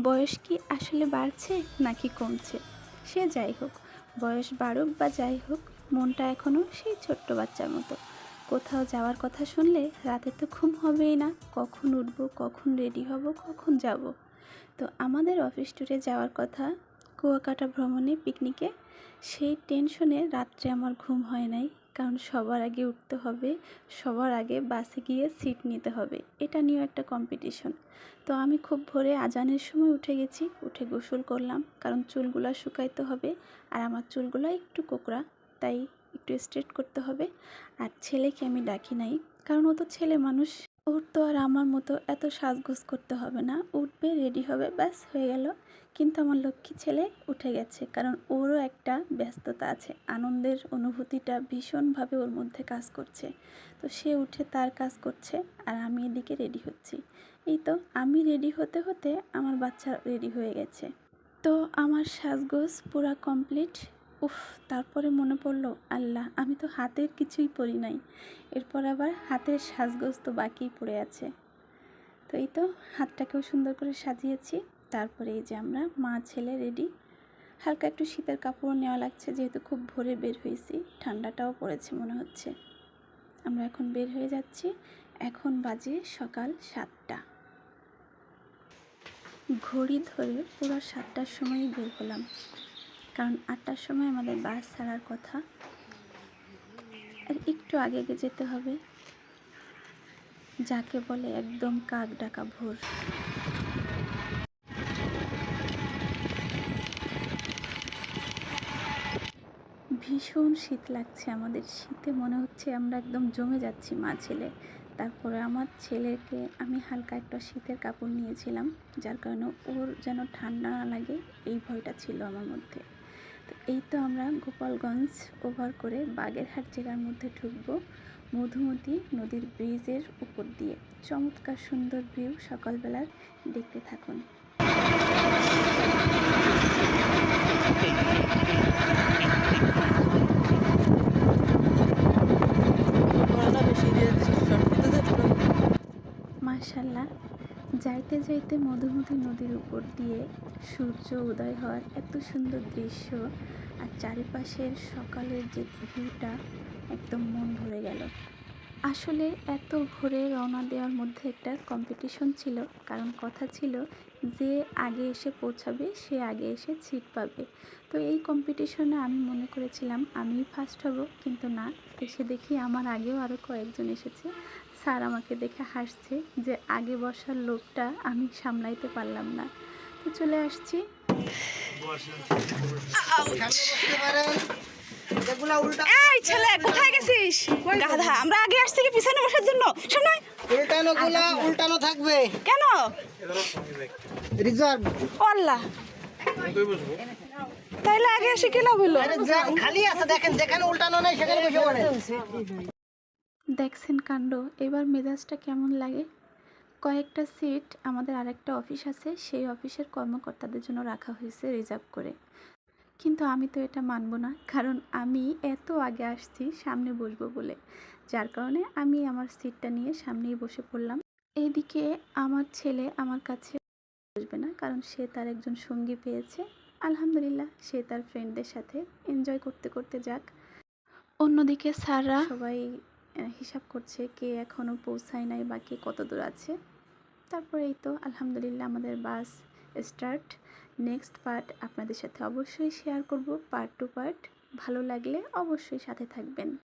বয়স কি আসলে বাড়ছে নাকি কমছে? সে যাই হোক, বয়স বাড়ুক বা যাই হোক, মনটা এখনও সেই ছোট্ট বাচ্চার মতো। কোথাও যাওয়ার কথা শুনলে রাতে তো ঘুম হবেই না, কখন উঠবো, কখন রেডি হব, কখন যাব। তো আমাদের অফিস ট্যুরে যাওয়ার কথা, কুয়াকাটা ভ্রমণে, পিকনিকে, সেই টেনশনে রাত্রে আমার ঘুম হয় নাই। কারণ সবার আগে উঠতে হবে, সবার আগে বাসে গিয়ে সিট নিতে হবে, এটা নিয়েও একটা কম্পিটিশন। তো আমি খুব ভোরে আজানের সময় উঠে গেছি, উঠে গোসল করলাম, কারণ চুলগুলো শুকাইতে হবে। আর আমার চুলগুলো একটু কোকড়া, তাই একটু স্ট্রেট করতে হবে। আর ছেলেকে আমি ডাকি নাই, কারণ ও তো ছেলে মানুষ, ওর তো আর আমার মতো এত সাজগোজ করতে হবে না। উঠবে, রেডি হবে, ব্যাস হয়ে গেল। কিন্তু আমার লক্ষ্মী ছেলে উঠে গেছে, কারণ ওরও একটা ব্যস্ততা আছে, আনন্দের অনুভূতিটা ভীষণভাবে ওর মধ্যে কাজ করছে। তো সে উঠে তার কাজ করছে, আর আমি এদিকে রেডি হচ্ছি। এই তো আমি রেডি হতে হতে আমার বাচ্চা রেডি হয়ে গেছে। তো আমার সাজগোজ পুরা কমপ্লিট। উফ, তারপরে মনে পড়লো, আল্লাহ, আমি তো হাতের কিছুই পরি নাই। এরপর আবার হাতের সাজগোজ তো বাকিই পড়ে আছে। তো এই তো হাতটাকেও সুন্দর করে সাজিয়েছি। তারপরে এই যে আমরা মা ছেলে রেডি। হালকা একটু শীতের কাপড় নেওয়া লাগছে, যেহেতু খুব ভোরে বের হয়েছি, ঠান্ডাটাও পড়েছে মনে হচ্ছে। আমরা এখন বের হয়ে যাচ্ছি। এখন বাজে সকাল 7টা। ঘড়ি ধরে পুরো 7টার সময়ই বের হলাম, কারণ 8টার সময় আমাদের বাস ছাড়ার কথা, আর একটু আগে আগে যেতে হবে, যাকে বলে একদম কাক ডাকা ভোর। ভীষণ শীত লাগছে আমাদের, শীতে মনে হচ্ছে আমরা একদম জমে যাচ্ছি মা ছেলে। তারপরে আমার ছেলেকে আমি হালকা একটা শীতের কাপড় নিয়েছিলাম, যার কারণে ওর যেন ঠান্ডা না লাগে, এই ভয়টা ছিল আমার মধ্যে। তো এই তো আমরা গোপালগঞ্জ ওভার করে বাগেরহাট জেলার মধ্যে ঢুকবো, মধুমতি নদীর ব্রিজের উপর দিয়ে। চমৎকার সুন্দর ভিউ সকালবেলার, দেখতে থাকুন। মাশাল্লাহ, যাইতে যাইতে মধুমতি নদীর উপর দিয়ে সূর্য উদয় হওয়ার এত সুন্দর দৃশ্য, আর চারিপাশের সকালের যে ভিউটা, একদম মন ভরে গেল। আসলে এত ভোরে রওনা দেওয়ার মধ্যে একটা কম্পিটিশন ছিল, কারণ কথা ছিল যে আগে এসে পৌঁছাবে সে আগে এসে সিট পাবে। তো এই কম্পিটিশনে আমি মনে করেছিলাম আমি ফার্স্ট হব, কিন্তু না, এসে দেখি আমার আগেও আরও কয়েকজন এসেছে। স্যার আমাকে দেখে হাসছে যে আগে বসার লোকটা আমি সামলাইতে পারলাম না। তো চলে আসছি। এই ছেলে, কোথায় গেছিস? গাধা, আমরা আগে আসছি কি পিছনে বসার জন্য? শোনো, উল্টানো গুলা উল্টানো থাকবে কেন? রিজার্ভ। আল্লাহ, তাইলে আগে এসে কি লাভ হলো? খালি আছে, দেখেন, যেখানে উল্টানো নাই সেখানে বসে পড়ে। দেখছেন কাণ্ড, এবার মেজাজটা কেমন লাগে। কয়েকটা সিট আমাদের আরেকটা অফিস আছে, সেই অফিসের কর্মকর্তাদের জন্য রাখা হয়েছে রিজার্ভ করে। কিন্তু আমি তো এটা মানব না, কারণ আমি এত আগে আসছি সামনে বসবো বলে, যার কারণে আমি আমার সিটটা নিয়ে সামনেই বসে পড়লাম। এইদিকে আমার ছেলে আমার কাছে বসবে না, কারণ সে তার একজন সঙ্গী পেয়েছে। আলহামদুলিল্লাহ, সে তার ফ্রেন্ডদের সাথে এনজয় করতে করতে যাক। অন্যদিকে স্যাররা সবাই হিসাব করছে কে এখনও পৌঁছায় নাই বা কে কত দূর আছে। তারপরে এই তো আলহামদুলিল্লাহ আমাদের বাস স্টার্ট। নেক্সট পার্ট আপনাদের সাথে অবশ্যই শেয়ার করব, পার্ট টু পার্ট। ভালো লাগলে অবশ্যই সাথে থাকবেন।